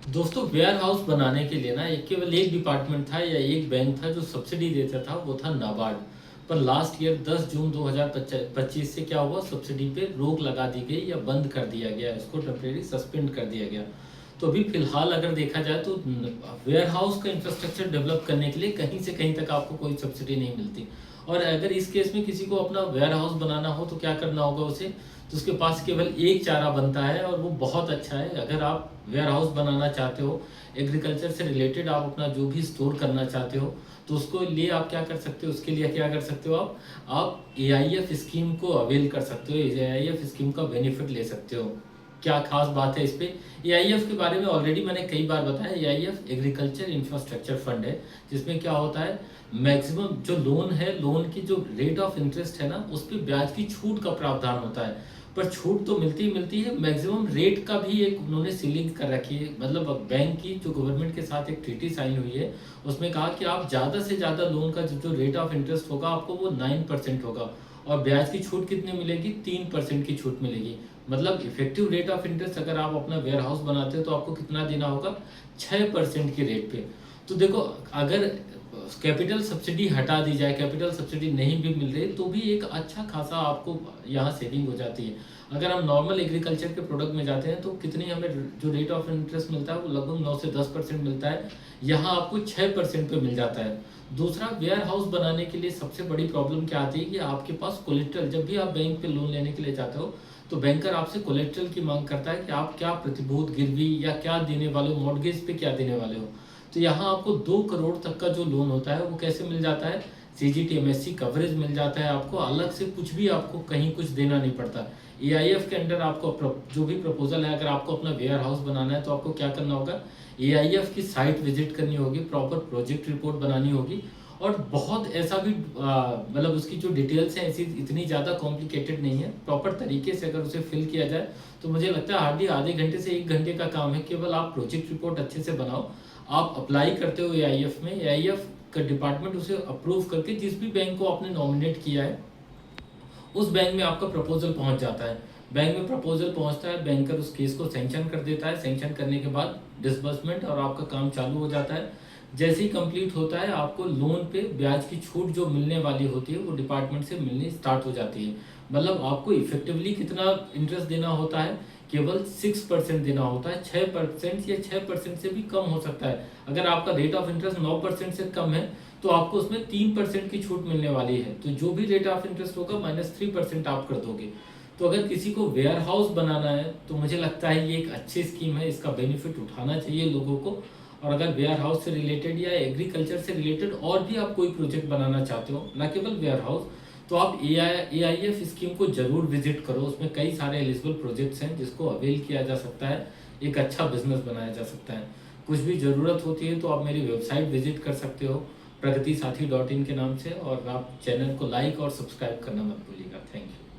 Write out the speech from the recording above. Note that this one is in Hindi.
दोस्तों वेयर हाउस बनाने के लिए ना एक केवल एक डिपार्टमेंट था या एक बैंक था जो सब्सिडी देता था, वो था नाबार्ड। पर लास्ट ईयर 10 जून 2025 से क्या हुआ, सब्सिडी पे रोक लगा दी गई या बंद कर दिया गया, इसको टेम्परेरी सस्पेंड कर दिया गया। तो अभी फिलहाल अगर देखा जाए तो वेयर हाउस का इंफ्रास्ट्रक्चर डेवलप करने के लिए कहीं से कहीं तक आपको कोई सब्सिडी नहीं मिलती। और अगर इस केस में किसी को अपना वेयर हाउस बनाना हो तो क्या करना होगा उसे, तो उसके पास केवल एक चारा बनता है और वो बहुत अच्छा है। अगर आप वेयर हाउस बनाना चाहते हो, एग्रीकल्चर से रिलेटेड आप अपना जो भी स्टोर करना चाहते हो, तो उसको लिए आप क्या कर सकते हो, उसके लिए क्या कर सकते हो, आप एआईएफ स्कीम को अवेल कर सकते हो, एआईएफ स्कीम का बेनिफिट ले सकते हो। क्या खास बात है इस पे, एआईएफ के बारे में ऑलरेडी मैंने कई बार बताया। एआईएफ एग्रीकल्चर इंफ्रास्ट्रक्चर फंड है, जिसमें क्या होता है, मैक्सिमम जो लोन है, लोन की जो रेट ऑफ इंटरेस्ट है ना, उस पर ब्याज की छूट का प्रावधान होता है। पर छूट तो मिलती ही मिलती है, मैक्सिमम रेट का भी एक उन्होंने सीलिंग कर रखी है। मतलब अब बैंक की जो गवर्नमेंट के साथ एक ट्रीटी साइन हुई है, उसमें कहा कि आप ज़्यादा से ज़्यादा लोन का जो रेट ऑफ इंटरेस्ट होगा आपको वो 9% होगा, और ब्याज की छूट कितनी मिलेगी, 3% की छूट मिलेगी। मतलब इफेक्टिव रेट ऑफ इंटरेस्ट अगर आप अपना वेयर हाउस बनाते हो तो आपको कितना देना होगा, 6% की रेट पे। तो देखो, अगर कैपिटल सब्सिडी हटा दी जाए, कैपिटल सब्सिडी नहीं भी मिल रही, तो भी एक अच्छा खासा आपको यहाँ सेविंग हो जाती है। अगर हम नॉर्मल एग्रीकल्चर के प्रोडक्ट में जाते हैं तो कितनी हमें जो रेट ऑफ इंटरेस्ट मिलता है वो लगभग 9 से 10% मिलता है, यहाँ आपको 6% पे मिल जाता है। दूसरा, वेयर हाउस बनाने के लिए सबसे बड़ी प्रॉब्लम क्या आती है कि आपके पास कोलेट्रल, जब भी आप बैंक पे लोन लेने के लिए जाते हो तो बैंकर आपसे कोलेट्रल की मांग करता है कि आप क्या प्रतिभूत गिरवी या क्या देने वाले हो, मॉर्गेज पे क्या देने वाले हो। तो यहाँ आपको 2 करोड़ तक का जो लोन होता है वो कैसे मिल जाता है, सीजीटीएमएससी कवरेज मिल जाता है आपको, अलग से कुछ भी आपको कहीं कुछ देना नहीं पड़ता। एआईएफ के अंडर आपको जो भी प्रपोजल है, अगर आपको अपना वेयर हाउस बनाना है तो आपको क्या करना होगा, एआईएफ की साइट विजिट करनी होगी, प्रॉपर प्रोजेक्ट रिपोर्ट बनानी होगी, और बहुत ऐसा भी मतलब उसकी जो डिटेल्स हैं ऐसी इतनी ज़्यादा कॉम्प्लिकेटेड नहीं है। प्रॉपर तरीके से अगर उसे फिल किया जाए तो मुझे लगता है हार्डली आधे घंटे से 1 घंटे का काम है। केवल आप प्रोजेक्ट रिपोर्ट अच्छे से बनाओ, आप अप्लाई करते हो एआईएफ में, एआईएफ का डिपार्टमेंट उसे अप्रूव करके जिस भी बैंक को आपने नॉमिनेट किया है उस बैंक में आपका प्रपोजल पहुंच जाता है। बैंक में प्रपोजल पहुंचता है, बैंकर उस केस को सैंक्शन कर देता है, सैंक्शन करने के बाद डिसबर्समेंट और आपका काम चालू हो जाता है। जैसे ही कंप्लीट होता है आपको लोन पे ब्याज की छूट जो मिलने वाली होती है वो डिपार्टमेंट से मिलनी स्टार्ट हो जाती है। मतलब आपको इफेक्टिवली कितना इंटरेस्ट देना होता है, केवल 6% देना होता है। 6% या 6% से भी कम हो सकता है। अगर आपका रेट ऑफ इंटरेस्ट 9% से कम है तो आपको उसमें 3% की छूट मिलने वाली है। तो जो भी रेट ऑफ इंटरेस्ट होगा -3% आप कर दोगे। तो अगर किसी को वेयर हाउस बनाना है तो मुझे लगता है ये एक अच्छी स्कीम है, इसका बेनिफिट उठाना चाहिए लोगों को। और अगर वेयर हाउस से रिलेटेड या एग्रीकल्चर से रिलेटेड और भी आप कोई प्रोजेक्ट बनाना चाहते हो, ना केवल वेयर हाउस, तो आप एआईएफ स्कीम को जरूर विजिट करो। उसमें कई सारे एलिजिबल प्रोजेक्ट्स हैं जिसको अवेल किया जा सकता है, एक अच्छा बिजनेस बनाया जा सकता है। कुछ भी ज़रूरत होती है तो आप मेरी वेबसाइट विजिट कर सकते हो, प्रगति साथी .in के नाम से। और आप चैनल को लाइक और सब्सक्राइब करना मत भूलिएगा। Thank you.